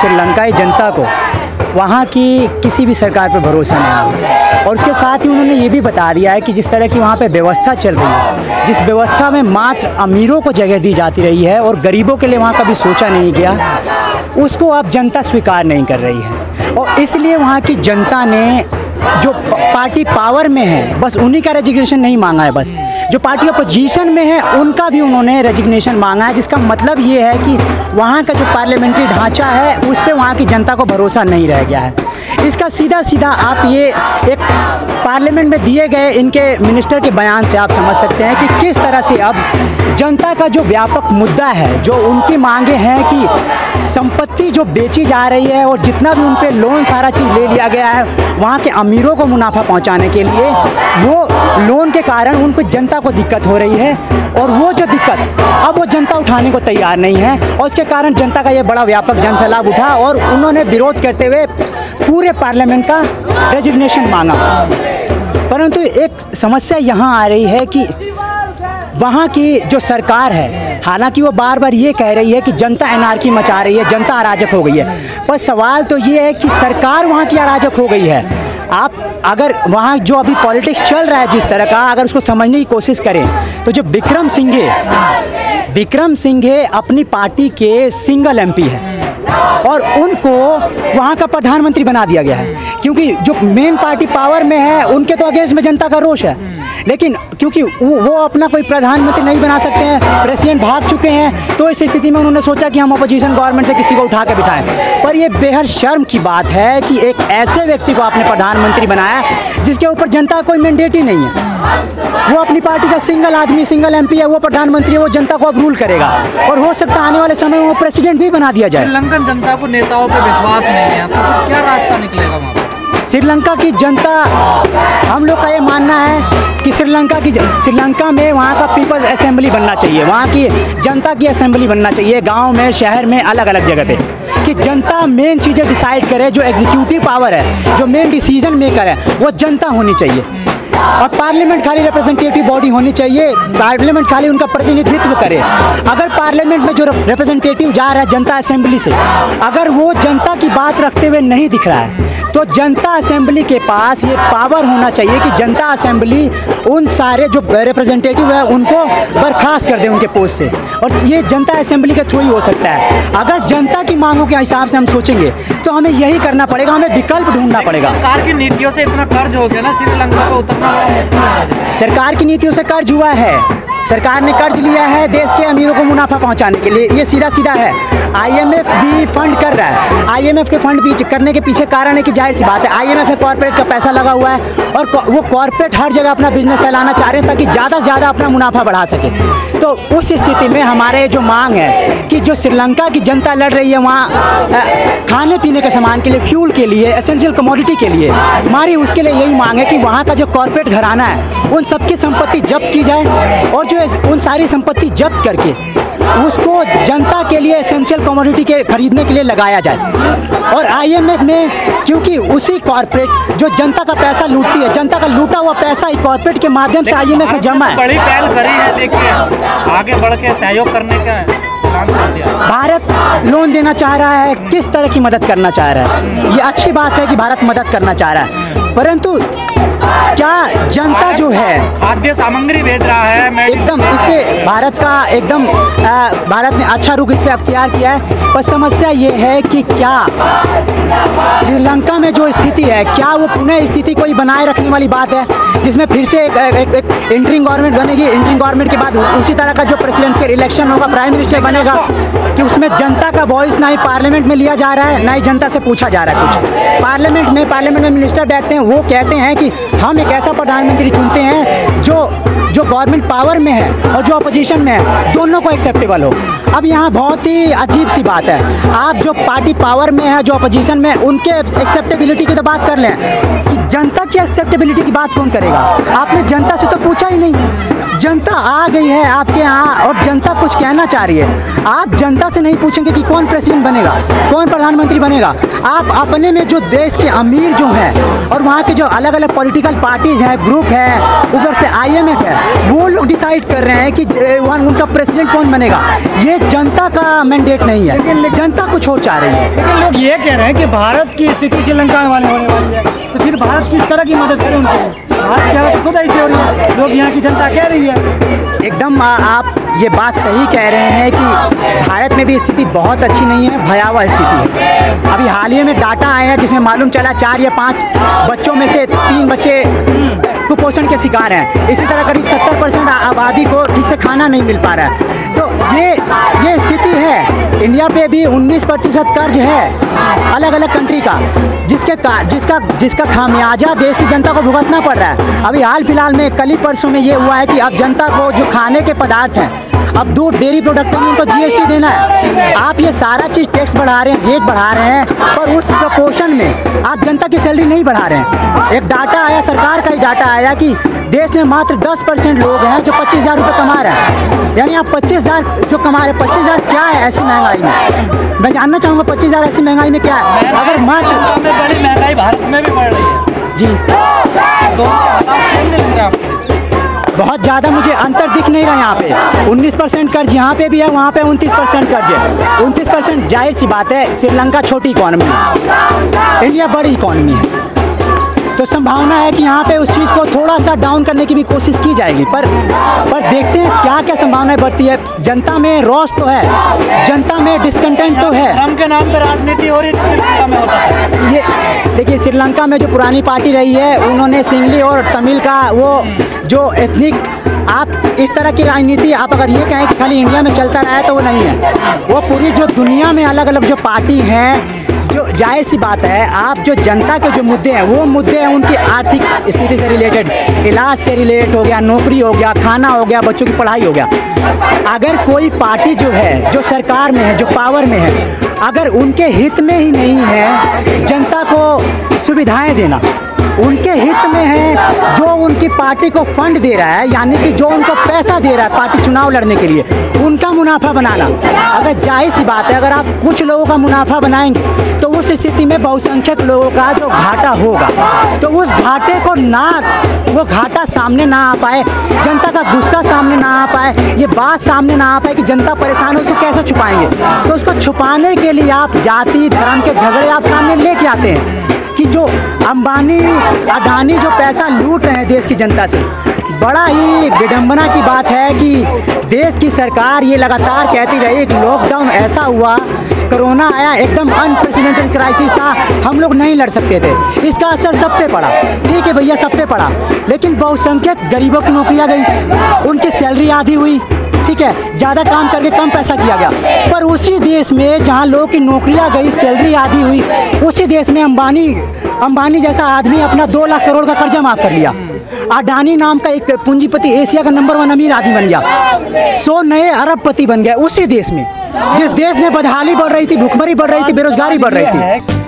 श्रीलंकाई जनता को वहाँ की किसी भी सरकार पर भरोसा नहीं है। और उसके साथ ही उन्होंने ये भी बता दिया है कि जिस तरह की वहाँ पे व्यवस्था चल रही है, जिस व्यवस्था में मात्र अमीरों को जगह दी जाती रही है और गरीबों के लिए वहाँ कभी सोचा नहीं गया, उसको अब जनता स्वीकार नहीं कर रही है। और इसलिए वहाँ की जनता ने जो पार्टी पावर में है बस उन्हीं का रेजिग्नेशन नहीं मांगा है, बस जो पार्टी अपोजिशन में है उनका भी उन्होंने रेजिग्नेशन मांगा है। जिसका मतलब ये है कि वहाँ का जो पार्लियामेंट्री ढांचा है उस पर वहाँ की जनता को भरोसा नहीं रह गया है। इसका सीधा सीधा आप ये एक पार्लियामेंट में दिए गए इनके मिनिस्टर के बयान से आप समझ सकते हैं कि किस तरह से अब जनता का जो व्यापक मुद्दा है, जो उनकी मांगे हैं कि संपत्ति जो बेची जा रही है और जितना भी उन पे लोन सारा चीज़ ले लिया गया है वहाँ के अमीरों को मुनाफा पहुँचाने के लिए, वो लोन के कारण उनको जनता को दिक्कत हो रही है और वो जो दिक्कत अब वो जनता उठाने को तैयार नहीं है और उसके कारण जनता का ये बड़ा व्यापक जनसैलाब उठा और उन्होंने विरोध करते हुए पूरे पार्लियामेंट का रेजिग्नेशन मांगा। परंतु एक समस्या यहाँ आ रही है कि वहाँ की जो सरकार है, हालांकि वो बार बार ये कह रही है कि जनता एनार्की मचा रही है, जनता अराजक हो गई है, पर सवाल तो ये है कि सरकार वहाँ की अराजक हो गई है। आप अगर वहाँ जो अभी पॉलिटिक्स चल रहा है जिस तरह का, अगर उसको समझने की कोशिश करें तो जो विक्रम सिंघे अपनी पार्टी के सिंगल एमपी है और उनको वहाँ का प्रधानमंत्री बना दिया गया है, क्योंकि जो मेन पार्टी पावर में है उनके तो अगेंस्ट में जनता का रोष है। लेकिन क्योंकि वो अपना कोई प्रधानमंत्री नहीं बना सकते हैं, प्रेसिडेंट भाग चुके हैं, तो इस स्थिति में उन्होंने सोचा कि हम अपोजिशन गवर्नमेंट से किसी को उठा के बिठाएं। पर ये बेहद शर्म की बात है कि एक ऐसे व्यक्ति को आपने प्रधानमंत्री बनाया जिसके ऊपर जनता का कोई मैंडेट ही नहीं है। वो अपनी पार्टी का सिंगल आदमी, सिंगल एमपी है, वो प्रधानमंत्री है, वो जनता को अब रूल करेगा और हो सकता है आने वाले समय में वो प्रेसिडेंट भी बना दिया जाए। श्रीलंकन जनता को नेताओं पर विश्वास नहीं है, तो क्या रास्ता निकलेगा वहाँ पर? श्रीलंका की जनता, हम लोग का ये मानना है कि श्रीलंका में वहाँ का पीपल्स असेंबली बनना चाहिए, वहाँ की जनता की असेंबली बनना चाहिए, गांव में, शहर में, अलग अलग जगह पे, कि जनता मेन चीज़ें डिसाइड करे। जो एग्जीक्यूटिव पावर है, जो मेन डिसीजन मेकर है, वो जनता होनी चाहिए और पार्लियामेंट खाली रिप्रेजेंटेटिव बॉडी होनी चाहिए, पार्लियामेंट खाली उनका प्रतिनिधित्व करे। अगर पार्लियामेंट में जो रिप्रेजेंटेटिव जा रहा है जनता असेंबली से, अगर वो जनता की बात रखते हुए नहीं दिख रहा है, तो जनता असेंबली के पास ये पावर होना चाहिए कि जनता असेंबली उन सारे जो रिप्रेजेंटेटिव है उनको बर्खास्त कर दे उनके पोस्ट से, और ये जनता असेंबली के थ्रू ही हो सकता है। अगर जनता की मांगों के हिसाब से हम सोचेंगे तो हमें यही करना पड़ेगा, हमें विकल्प ढूंढना पड़ेगा। सरकार की नीतियों से इतना कर्ज हो गया ना, श्रीलंका को उतरना बड़ा मुश्किल है। सरकार की नीतियों से कर्ज हुआ है, सरकार ने कर्ज लिया है देश के अमीरों को मुनाफा पहुंचाने के लिए, ये सीधा सीधा है। आईएमएफ भी फंड कर रहा है, आईएमएफ के फंड भी करने के पीछे कारण है कि जाहिर सी बात है आईएमएफ में कॉर्पोरेट का पैसा लगा हुआ है और वो कॉर्पोरेट हर जगह अपना बिजनेस फैलाना चाह रहे हैं ताकि ज़्यादा से ज़्यादा अपना मुनाफा बढ़ा सके। तो उस स्थिति में हमारे जो मांग है कि जो श्रीलंका की जनता लड़ रही है वहाँ खाने पीने के सामान के लिए, फ्यूल के लिए, एसेंशियल कमोडिटी के लिए, हमारी उसके लिए यही मांग है कि वहाँ का जो कॉर्पोरेट घराना है उन सबकी संपत्ति जब्त की जाए और जो उन सारी संपत्ति जब्त करके उसको जनता के लिए एसेंशियल कमोडिटी के खरीदने के लिए लगाया जाए। और आईएमएफ में क्योंकि उसी कॉर्पोरेट जो जनता का पैसा लूटती है, जनता का लूटा हुआ पैसा ही कॉर्पोरेट के माध्यम से आईएमएफ में जमा है। बड़ी पहल करी है, देखिए आगे बढ़ के सहयोग करने का भारत लोन देना चाह रहा है, किस तरह की मदद करना चाह रहा है, ये अच्छी बात है कि भारत मदद करना चाह रहा है, परंतु क्या जनता जो है खाद्य सामग्री भेज रहा है, एकदम इसमें भारत का एकदम भारत ने अच्छा रुख इस पर अख्तियार किया है। पर समस्या ये है कि क्या श्रीलंका में जो स्थिति है, क्या वो पुनः स्थिति को ही बनाए रखने वाली बात है जिसमें फिर से एक इंटरिम गवर्नमेंट बनेगी, इंटरिम गवर्नमेंट के बाद उसी तरह का जो प्रेसिडेंशियल इलेक्शन होगा, प्राइम मिनिस्टर बनेगा, कि उसमें जनता का वॉइस ना ही पार्लियामेंट में लिया जा रहा है ना ही जनता से पूछा जा रहा है कुछ। पार्लियामेंट में मिनिस्टर बैठते हैं, वो कहते हैं कि हम एक ऐसा प्रधानमंत्री चुनते हैं जो गवर्नमेंट पावर में है और जो अपोजिशन में है, दोनों को एक्सेप्टेबल हो। अब यहाँ बहुत ही अजीब सी बात है, आप जो पार्टी पावर में है, जो अपोजिशन में, उनके एक्सेप्टेबिलिटी की तो बात कर लें, कि जनता की एक्सेप्टेबिलिटी की बात कौन करेगा? आपने जनता से तो पूछा ही नहीं। जनता आ गई है आपके यहाँ और जनता कुछ कहना चाह रही है, आप जनता से नहीं पूछेंगे कि कौन प्रेसिडेंट बनेगा, कौन प्रधानमंत्री बनेगा। आप अपने में जो देश के अमीर जो हैं और वहाँ के जो अलग अलग पॉलिटिकल पार्टीज हैं, ग्रुप हैं, ऊपर से आईएमएफ है, वो लोग डिसाइड कर रहे हैं कि उनका प्रेसिडेंट कौन बनेगा। ये जनता का मैंडेट नहीं है, जनता कुछ और चाह रही है। लेकिन लोग ये कह रहे हैं कि भारत की स्थिति श्रीलंका वाले होने वाली है, तो फिर भारत किस तरह की मदद करे उनको? भारत की हालत खुद ऐसी हो रही है, लोग यहाँ की जनता कह रही है। एकदम आप ये बात सही कह रहे हैं कि भारत में भी स्थिति बहुत अच्छी नहीं है, भयावह स्थिति है। अभी हाल ही में डाटा आया है जिसमें मालूम चला 4 या 5 बच्चों में से 3 बच्चे कुपोषण के शिकार हैं। इसी तरह करीब 70% आबादी को ठीक से खाना नहीं मिल पा रहा है। तो ये स्थिति है। इंडिया पे भी 19% कर्ज है अलग अलग कंट्री का, जिसका खामियाजा देश की जनता को भुगतना पड़ रहा है। अभी हाल फिलहाल में कल ही परसों में ये हुआ है कि अब जनता को जो खाने के पदार्थ हैं, अब दूध डेयरी प्रोडक्ट में उनको GST देना है। आप ये सारा चीज़ टैक्स बढ़ा रहे हैं, रेट बढ़ा रहे हैं, पर उस प्रपोर्शन में आप जनता की सैलरी नहीं बढ़ा रहे हैं। एक डाटा आया, सरकार का ही डाटा आया कि देश में मात्र 10% लोग हैं जो 25,000 रुपये कमा रहे हैं। यानी आप 25,000 जो कमा रहे हैं, 25,000 क्या है ऐसी महंगाई में? मैं जानना चाहूँगा 25,000 ऐसी महंगाई में क्या है? अगर मात्र बड़ी महंगाई भारत में भी बढ़ रही है जी, दोनों हालात सेम नहीं लग रहे आपको? बहुत ज़्यादा मुझे अंतर दिख नहीं रहा यहाँ पे। 19% कर्ज यहाँ पे भी है, वहाँ पे 29% कर्ज है। 29% जाहिर सी बात है, श्रीलंका छोटी इकॉनमी है, इंडिया बड़ी इकॉनमी है, तो संभावना है कि यहाँ पे उस चीज़ को थोड़ा सा डाउन करने की भी कोशिश की जाएगी। पर देखते हैं क्या क्या संभावनाएं बढ़ती है। जनता में रोष तो है, जनता में डिसकंटेंट तो है। धर्म के नाम पर राजनीति हो रही है श्रीलंका में होता है। ये देखिए, श्रीलंका में जो पुरानी पार्टी रही है, उन्होंने सिंगली और तमिल का वो जो एथनिक, आप इस तरह की राजनीति आप अगर ये कहें कि खाली इंडिया में चलता रहा है तो वो नहीं है। वो पूरी जो दुनिया में अलग अलग जो पार्टी हैं, जो जाहिर सी बात है, आप जो जनता के जो मुद्दे हैं, वो मुद्दे हैं उनकी आर्थिक स्थिति से रिलेटेड, इलाज से रिलेटेड हो गया, नौकरी हो गया, खाना हो गया, बच्चों की पढ़ाई हो गया। अगर कोई पार्टी जो है, जो सरकार में है, जो पावर में है, अगर उनके हित में ही नहीं है जनता को सुविधाएं देना, उनके हित में है जो उनकी पार्टी को फंड दे रहा है, यानी कि जो उनको पैसा दे रहा है पार्टी चुनाव लड़ने के लिए, उनका मुनाफा बनाना। अगर जाहिर सी बात है, अगर आप कुछ लोगों का मुनाफा बनाएंगे तो उस स्थिति में बहुसंख्यक लोगों का जो घाटा होगा, तो उस घाटे को वो घाटा सामने ना आ पाए, जनता का गुस्सा सामने ना आ पाए, ये बात सामने ना आ पाए कि जनता परेशान है, उसको कैसे छुपाएंगे? तो उसको छुपाने के लिए आप जाति धर्म के झगड़े आप सामने लेके आते हैं कि जो अंबानी अडानी जो पैसा लूट रहे हैं देश की जनता से। बड़ा ही विडंबना की बात है कि देश की सरकार ये लगातार कहती रही, एक लॉकडाउन ऐसा हुआ, कोरोना आया, एकदम अनप्रेसिडेंटेड क्राइसिस था, हम लोग नहीं लड़ सकते थे, इसका असर सब पे पड़ा। ठीक है भैया, सब पे पड़ा, लेकिन बहुसंख्यक गरीबों की नौकरियां गई, उनकी सैलरी आधी हुई, ठीक है, ज़्यादा काम करके कम पैसा किया गया। पर उसी देश में जहां लोगों की नौकरियां गई, सैलरी आधी हुई, उसी देश में अंबानी जैसा आदमी अपना 2 लाख करोड़ का कर्जा माफ़ कर लिया। अडानी नाम का एक पूंजीपति एशिया का नंबर 1 अमीर आदमी बन गया, 100 नए अरबपति बन गए उसी देश में, जिस देश में बदहाली बढ़ रही थी, भुखमरी बढ़ रही थी, बेरोजगारी बढ़ रही थी।